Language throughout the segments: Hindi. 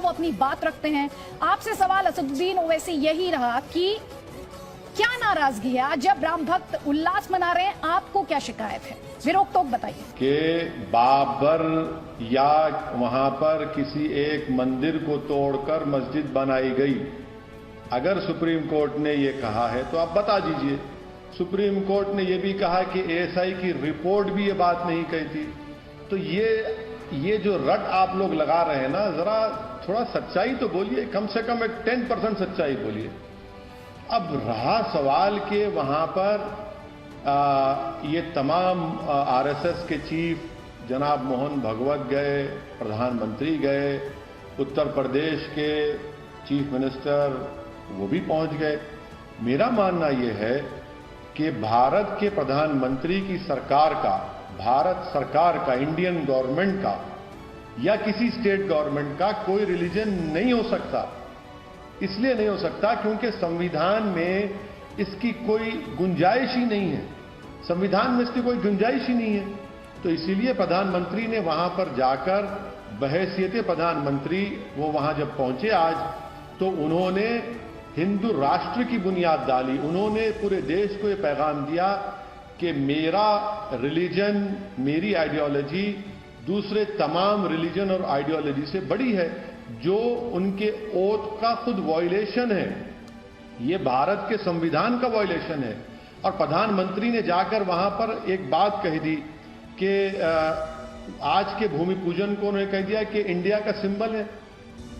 वो अपनी बात रखते हैं। आपसे सवाल असदुद्दीन ओवैसी यही रहा कि क्या नाराजगी है आज जब राम भक्त उल्लास मना रहे हैं, आपको क्या शिकायत है? विरोक टोक बताइए कि बाबर या वहां पर किसी एक मंदिर को तोड़कर मस्जिद बनाई गई। अगर सुप्रीम कोर्ट ने ये कहा है तो आप बता दीजिए। सुप्रीम कोर्ट ने यह भी कहा कि एएसआई की रिपोर्ट भी ये बात नहीं कही थी। तो ये जो रट आप लोग लगा रहे हैं ना, जरा थोड़ा सच्चाई तो बोलिए, कम से कम एक 10% सच्चाई बोलिए। अब रहा सवाल कि वहां पर ये तमाम आरएसएस के चीफ जनाब मोहन भगवत गए, प्रधानमंत्री गए, उत्तर प्रदेश के चीफ मिनिस्टर वो भी पहुंच गए। मेरा मानना यह है कि भारत के प्रधानमंत्री की सरकार का, भारत सरकार का, इंडियन गवर्नमेंट का या किसी स्टेट गवर्नमेंट का कोई रिलीजन नहीं हो सकता। इसलिए नहीं हो सकता क्योंकि संविधान में इसकी कोई गुंजाइश ही नहीं है। संविधान में इसकी कोई गुंजाइश ही नहीं है। तो इसीलिए प्रधानमंत्री ने वहां पर जाकर बहैसियत प्रधानमंत्री वो वहां जब पहुंचे आज, तो उन्होंने हिंदू राष्ट्र की बुनियाद डाली। उन्होंने पूरे देश को ये पैगाम दिया कि मेरा रिलीजन, मेरी आइडियोलॉजी दूसरे तमाम रिलीजन और आइडियोलॉजी से बड़ी है। जो उनके ओथ का खुद वायलेशन है, ये भारत के संविधान का वायलेशन है। और प्रधानमंत्री ने जाकर वहां पर एक बात कही दी कि आज के भूमि पूजन को उन्होंने कह दिया कि इंडिया का सिंबल है।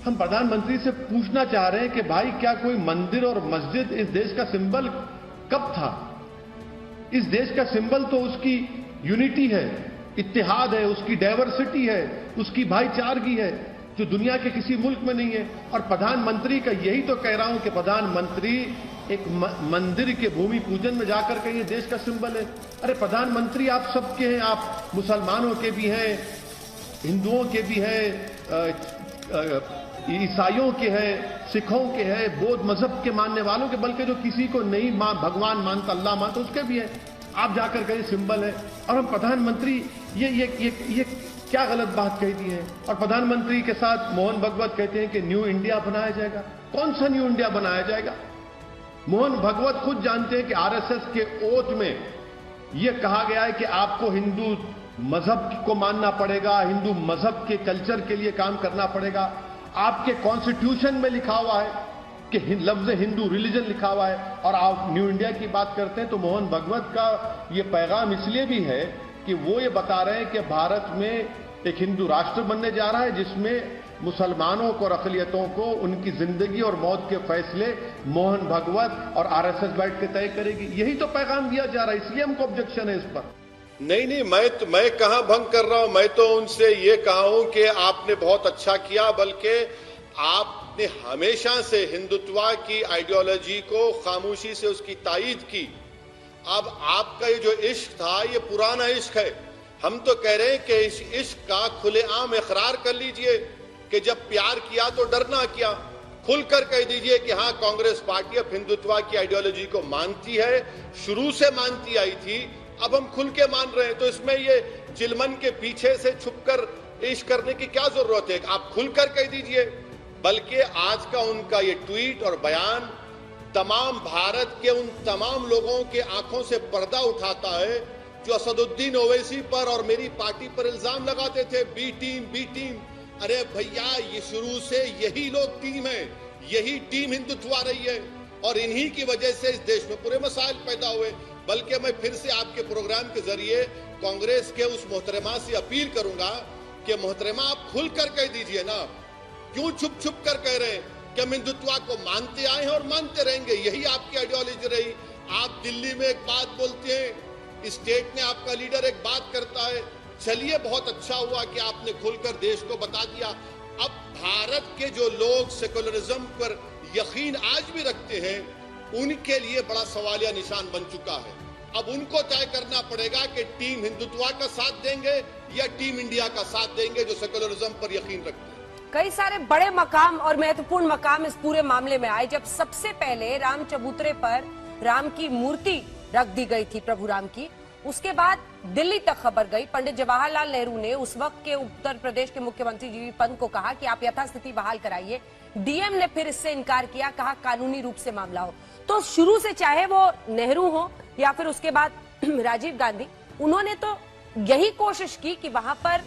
हम प्रधानमंत्री से पूछना चाह रहे हैं कि भाई क्या कोई मंदिर और मस्जिद इस देश का सिंबल कब था? इस देश का सिंबल तो उसकी यूनिटी है, इत्तेहाद है, उसकी डाइवर्सिटी है, उसकी भाईचारगी है, जो दुनिया के किसी मुल्क में नहीं है। और प्रधानमंत्री का यही तो कह रहा हूं कि प्रधानमंत्री एक मंदिर के भूमि पूजन में जाकर के ये देश का सिंबल है। अरे प्रधानमंत्री आप सबके हैं, आप मुसलमानों के भी हैं, हिंदुओं के भी हैं, ईसाइयों के हैं, सिखों के हैं, बौद्ध मजहब के मानने वालों के, बल्कि जो किसी को नहीं भगवान मानता, अल्लाह मानता, उसके भी है। आप जाकर के ये सिंबल है। और हम प्रधानमंत्री ये क्या गलत बात कह दी है? और प्रधानमंत्री के साथ मोहन भगवत कहते हैं कि न्यू इंडिया बनाया जाएगा। कौन सा न्यू इंडिया बनाया जाएगा? मोहन भगवत खुद जानते हैं कि आरएसएस के ओथ में यह कहा गया है कि आपको हिंदू मजहब को मानना पड़ेगा, हिंदू मजहब के कल्चर के लिए काम करना पड़ेगा। आपके कॉन्स्टिट्यूशन में लिखा हुआ है कि लफ्ज हिंदू रिलीजन लिखा हुआ है, और आप न्यू इंडिया की बात करते हैं। तो मोहन भगवत का यह पैगाम इसलिए भी है कि वो ये बता रहे हैं कि भारत में एक हिंदू राष्ट्र बनने जा रहा है, जिसमें मुसलमानों को और अक़लियतों को उनकी जिंदगी और मौत के फैसले मोहन भगवत और आरएसएस बैठ के तय करेगी। यही तो पैगाम दिया जा रहा है, इसलिए हमको ऑब्जेक्शन है इस पर। नहीं, मैं कहां भंग कर रहा हूं। मैं तो उनसे ये कहा हूं कि आपने बहुत अच्छा किया, बल्कि आपने हमेशा से हिंदुत्व की आइडियोलॉजी को खामोशी से उसकी तायीद की। अब आपका ये जो इश्क था, ये पुराना इश्क है। हम तो कह रहे हैं कि इस इश्क का खुलेआम इकरार कर लीजिए कि जब प्यार किया तो डरना क्या। खुलकर कह दीजिए कि हाँ, कांग्रेस पार्टी अब हिंदुत्व की आइडियोलॉजी को मानती है, शुरू से मानती आई थी, अब हम खुल के मान रहे हैं। तो इसमें ये चिलमन के पीछे से छुपकर इश्क करने की क्या जरूरत है? आप खुलकर कह दीजिए। बल्कि आज का उनका ये ट्वीट और बयान तमाम भारत के उन तमाम लोगों के आंखों से पर्दा उठाता है जो असदुद्दीन ओवैसी पर और मेरी पार्टी पर इल्जाम लगाते थे, बी टीम। अरे भैया, ये शुरू से यही लोग टीम है, यही टीम हिंदुत्व रही है, और इन्हीं की वजह से इस देश में पूरे मसाइल पैदा हुए। बल्कि मैं फिर से आपके प्रोग्राम के जरिए कांग्रेस के उस मोहतरमा से अपील करूंगा कि मोहतरमा, आप खुलकर कह दीजिए ना, क्यों छुप कर कह रहे हैं कि हम हिंदुत्व को मानते आए हैं और मानते रहेंगे, यही आपकी आइडियोलॉजी रही। आप दिल्ली में एक बात बोलते हैं, स्टेट में आपका लीडर एक बात करता है। चलिए, बहुत अच्छा हुआ कि आपने खुलकर देश को बता दिया। अब भारत के जो लोग सेकुलरिज्म पर यकीन आज भी रखते हैं, उनके लिए बड़ा सवालिया निशान बन चुका है। अब उनको तय करना पड़ेगा कि टीम हिंदुत्व का साथ देंगे या टीम इंडिया का साथ देंगे, जो सेकुलरिज्म पर यकीन रखते हैं। कई सारे बड़े मकाम और महत्वपूर्ण मकाम इस पूरे मामले में आए, जब सबसे पहले राम चबूतरे पर राम की मूर्ति रख दी गई थी, प्रभु राम की, उसके बाद दिल्ली तक खबर गई। पंडित जवाहरलाल नेहरू ने उस वक्त के उत्तर प्रदेश के मुख्यमंत्री जीवी पंत को कहा कि आप यथास्थिति बहाल कराइए। डीएम ने फिर इससे इनकार किया, कहा कानूनी रूप से मामला हो। तो शुरू से चाहे वो नेहरू हो या फिर उसके बाद राजीव गांधी, उन्होंने तो यही कोशिश की कि वहां पर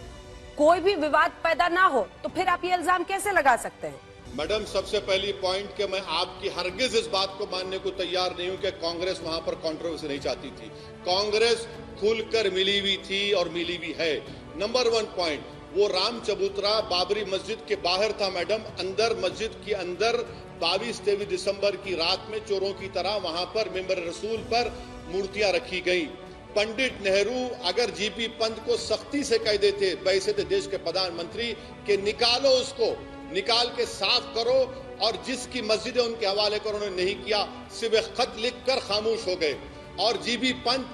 कोई भी विवाद पैदा ना हो। तो फिर आप ये इल्जाम कैसे लगा सकते हैं? मैडम, सबसे पहली पॉइंट कि मैं आपकी हरगिज इस बात को मानने को तैयार नहीं हूं कि कांग्रेस वहां पर कंट्रोवर्सी नहीं चाहती थी। कांग्रेस खुलकर मिली हुई थी और मिली हुई है। नंबर 1 पॉइंट, वो राम चबूतरा बाबरी मस्जिद के बाहर था मैडम। अंदर मस्जिद के अंदर 22-23 दिसंबर की रात में चोरों की तरह वहां पर मेंबर रसूल पर मूर्तियां रखी गई। पंडित नेहरू अगर जीपी पंत को सख्ती से कह देते, वैसे थे देश के प्रधानमंत्री, कि निकालो उसको, निकाल के साफ करो, और जिसकी मस्जिद है उनके हवाले करो, उन्होंने नहीं किया, सिर्फ एक खत लिखकर खामोश हो गए। और जीबी पंत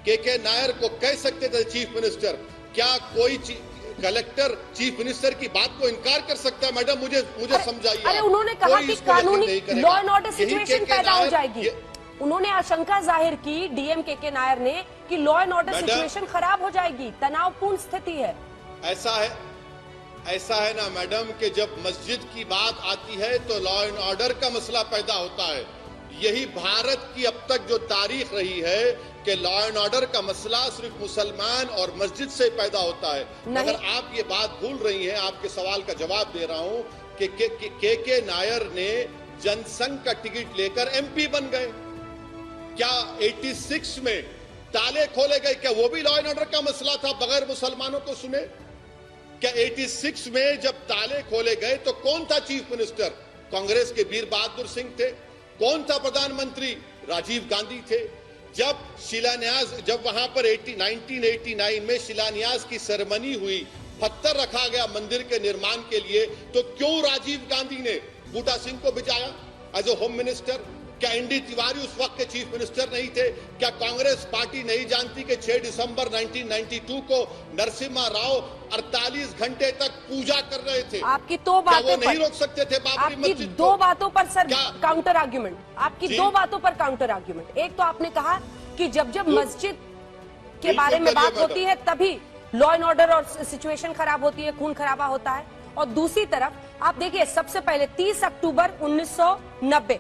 के नायर को कह सकते थे चीफ मिनिस्टर। क्या कोई कलेक्टर चीफ मिनिस्टर की बात को इनकार कर सकता है? मैडम, मुझे समझाइए। अरे उन्होंने कहा कि कानूनी लॉ एंड ऑर्डर सिचुएशन पैदा हो जाएगी। उन्होंने आशंका जाहिर की डीएम के नायर ने कि लॉ एंड ऑर्डर सिचुएशन खराब हो जाएगी, तनावपूर्ण स्थिति है। ऐसा है ना मैडम कि जब मस्जिद की बात आती है तो लॉ एंड ऑर्डर का मसला पैदा होता है। यही भारत की अब तक जो तारीख रही है कि लॉ एंड ऑर्डर का मसला सिर्फ मुसलमान और मस्जिद से पैदा होता है। अगर आप ये बात भूल रही हैं, आपके सवाल का जवाब दे रहा हूं कि के नायर ने जनसंघ का टिकट लेकर एमपी बन गए। क्या 86 में ताले खोले गए? क्या वो भी लॉ एंड ऑर्डर का मसला था बगैर मुसलमानों को सुने? क्या 86 में जब ताले खोले गए तो कौन था चीफ मिनिस्टर? कांग्रेस के वीर बहादुर सिंह थे। कौन था प्रधानमंत्री? राजीव गांधी थे। जब वहां पर 1989 में शिलान्यास की सेरेमनी हुई, पत्थर रखा गया मंदिर के निर्माण के लिए, तो क्यों राजीव गांधी ने बूटा सिंह को भिजाया एज ए होम मिनिस्टर? क्या एनडी तिवारी उस वक्त के चीफ मिनिस्टर नहीं थे? क्या कांग्रेस पार्टी नहीं जानती कि 6 दिसंबर 1992 को नरसिम्हा राव 48 घंटे तक पूजा कर रहे थे? आपकी दो बातों पर नहीं रोक सकते थे बाबरी मस्जिद को? दो बातों पर सर काउंटर आर्ग्यूमेंट, आपकी दो बातों पर काउंटर आर्ग्यूमेंट। एक तो आपने कहा कि जब मस्जिद के बारे में बात होती है तभी लॉ एंड ऑर्डर और सिचुएशन खराब होती है, खून खराबा होता है। और दूसरी तरफ आप देखिए, सबसे पहले 30 अक्टूबर 1990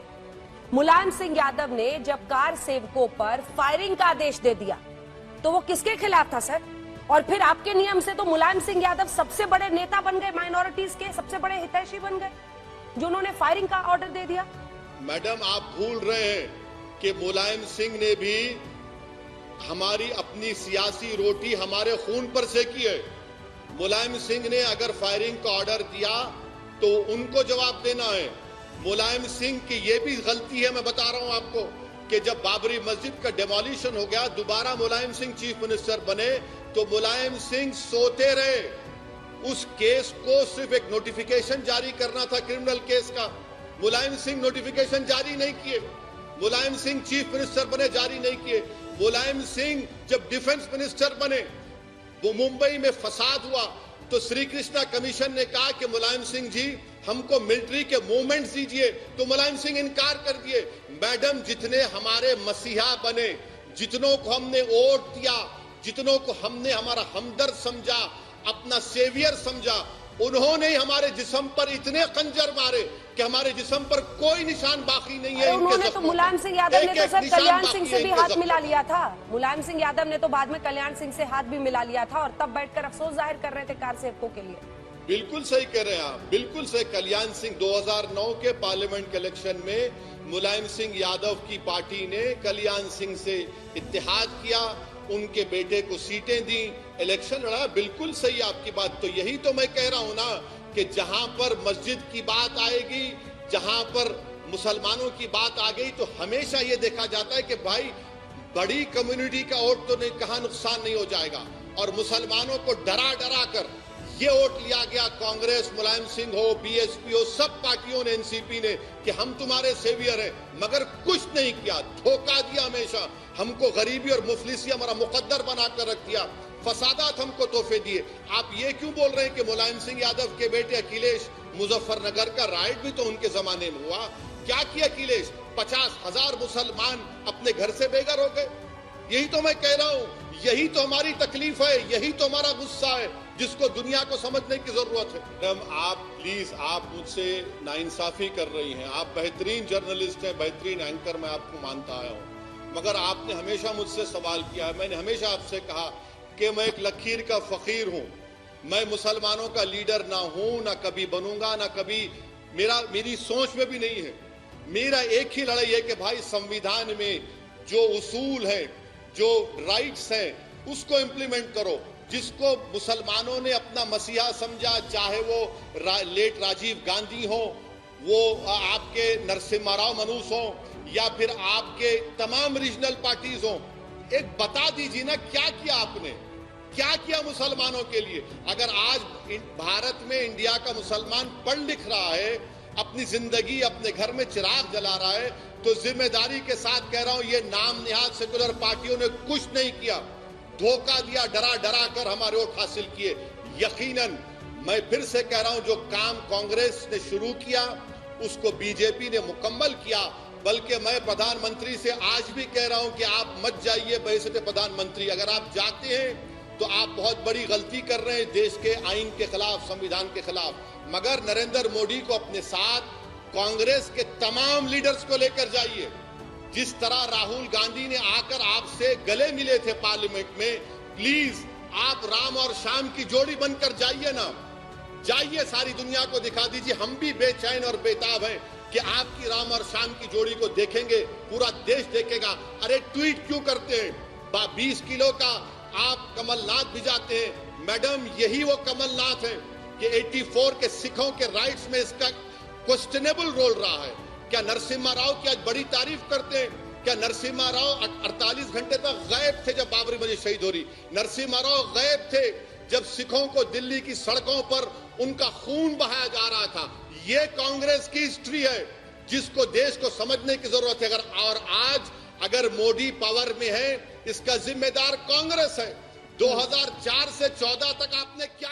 मुलायम सिंह यादव ने जब कार सेवकों पर फायरिंग का आदेश दे दिया तो वो किसके खिलाफ था सर? और फिर आपके नियम से तो मुलायम सिंह यादव सबसे बड़े नेता बन गए, माइनॉरिटीज के सबसे बड़े हितैषी बन गए, जो उन्होंने फायरिंग का ऑर्डर दे दिया। मैडम, आप भूल रहे हैं कि मुलायम सिंह ने भी हमारी अपनी सियासी रोटी हमारे खून पर सेकी है। मुलायम सिंह ने अगर फायरिंग का ऑर्डर दिया तो उनको जवाब देना है। मुलायम सिंह की ये भी गलती है, मैं बता रहा हूं आपको, कि जब बाबरी मस्जिद का डेमोलिशन हो गया, दोबारा मुलायम सिंह चीफ मिनिस्टर बने, तो मुलायम सिंह सोते रहे। उस केस को सिर्फ एक नोटिफिकेशन जारी करना था, क्रिमिनल केस का। मुलायम सिंह नोटिफिकेशन जारी नहीं किए। मुलायम सिंह चीफ मिनिस्टर बने, जारी नहीं किए। मुलायम सिंह जब डिफेंस मिनिस्टर बने, वो मुंबई में फसाद हुआ तो श्री कृष्णा कमीशन ने कहा कि मुलायम सिंह जी हमको मिलिट्री के मूवमेंट्स दीजिए, तो मुलायम सिंह इनकार कर दिए। मैडम, जितने हमारे मसीहा बने, जितनों को हमने वोट दिया, जितनों को हमने हमारा हमदर्द समझा, अपना सेवियर समझा, उन्होंने ही हमारे जिस्म पर इतने खंजर मारे कि हमारे जिस्म पर कोई निशान बाकी नहीं है। उन्होंने तो मुलायम सिंह यादव ने तो सर कल्याण सिंह से भी हाथ मिला लिया था। मुलायम सिंह यादव ने तो बाद में कल्याण सिंह से हाथ भी मिला लिया था और तब बैठकर अफसोस जाहिर कर रहे थे कार सेवकों के लिए। बिल्कुल सही कह रहे हैं आप, बिल्कुल सही। कल्याण सिंह 2009 के पार्लियामेंट के इलेक्शन में मुलायम सिंह यादव की पार्टी ने कल्याण सिंह से इत्तेहाद किया, उनके बेटे को सीटें दी, इलेक्शन लड़ा। बिल्कुल सही आपकी बात। तो यही तो मैं कह रहा हूं ना कि जहां पर मस्जिद की बात आएगी, जहां पर मुसलमानों की बात आ गई, तो हमेशा ये देखा जाता है कि भाई बड़ी कम्युनिटी का वोट तो नहीं, कहां नुकसान नहीं हो जाएगा। और मुसलमानों को डरा डरा कर ये वोट लिया गया। कांग्रेस, मुलायम सिंह हो, बीएसपी हो, सब पार्टियों ने, एनसीपी ने, कि हम तुम्हारे सेवियर हैं, मगर कुछ नहीं किया, धोखा दिया। हमेशा हमको गरीबी और मुफलिसी हमारा मुकद्दर बनाकर रख दिया, फसादात हमको तोहफे दिए। आप ये क्यों बोल रहे हैं कि मुलायम सिंह यादव के बेटे अखिलेश, मुजफ्फरनगर का राइट भी तो उनके जमाने में हुआ। क्या किया अखिलेश? 50,000 मुसलमान अपने घर से बेघर हो गए। यही तो मैं कह रहा हूं यही तो हमारी तकलीफ है, यही तो हमारा गुस्सा है, जिसको दुनिया को समझने की जरूरत है। मैडम, आप प्लीज, आप मुझसे नाइंसाफी कर रही हैं। आप बेहतरीन जर्नलिस्ट हैं, बेहतरीन एंकर, मैं आपको मानता आया हूं, मगर आपने हमेशा मुझसे सवाल किया है। मैंने हमेशा आपसे कहा कि मैं एक लकीर का फकीर हूं, मैं मुसलमानों का लीडर ना हूं, ना कभी बनूंगा, ना कभी मेरी सोच में भी नहीं है। मेरा एक ही लड़ाई है कि भाई संविधान में जो उसूल है, जो राइट्स हैं, उसको इंप्लीमेंट करो। जिसको मुसलमानों ने अपना मसीहा समझा, चाहे वो लेट राजीव गांधी हो, वो आपके नरसिम्हा राव मनूस हो, या फिर आपके तमाम रीजनल पार्टीज हो, एक बता दीजिए ना क्या किया आपने, क्या किया मुसलमानों के लिए। अगर आज भारत में इंडिया का मुसलमान पढ़ लिख रहा है, अपनी जिंदगी अपने घर में चिराग जला रहा है, तो जिम्मेदारी के साथ कह रहा हूं, ये नाम निहाद सेकुलर पार्टियों ने कुछ नहीं किया, धोखा दिया, डरा डरा कर हमारे वोट हासिल किए। यकीनन मैं फिर से कह रहा हूं, जो काम कांग्रेस ने शुरू किया उसको बीजेपी ने मुकम्मल किया। बल्कि मैं प्रधानमंत्री से आज भी कह रहा हूं कि आप मत जाइए बहैसियत प्रधानमंत्री। अगर आप जाते हैं तो आप बहुत बड़ी गलती कर रहे हैं देश के आईन के खिलाफ, संविधान के खिलाफ। मगर नरेंद्र मोदी को अपने साथ कांग्रेस के तमाम लीडर्स को लेकर जाइए। जिस तरह राहुल गांधी ने आकर आपसे गले मिले थे पार्लियामेंट में, प्लीज आप राम और श्याम की जोड़ी बनकर जाइए ना, जाइए सारी दुनिया को दिखा दीजिए। हम भी बेचैन और बेताब हैं कि आपकी राम और श्याम की जोड़ी को देखेंगे, पूरा देश देखेगा। अरे ट्वीट क्यों करते हैं? 20 किलो का आप कमलनाथ भिजाते हैं। मैडम, यही वो कमलनाथ है कि 84 के सिखों के राइट्स में इसका क्वेश्चनेबल रोल रहा है। क्या नरसिम्हा राव की आज बड़ी तारीफ करते हैं? क्या नरसिम्हा राव 48 घंटे तक गायब थे जब बाबरी मस्जिद शहीद हो रही? नरसिम्हा राव गायब थे जब सिखों को दिल्ली की सड़कों पर उनका खून बहाया जा रहा था। ये कांग्रेस की हिस्ट्री है जिसको देश को समझने की जरूरत है। और आज अगर मोदी पावर में है, इसका जिम्मेदार कांग्रेस है। 2004 से 14 तक आपने क्या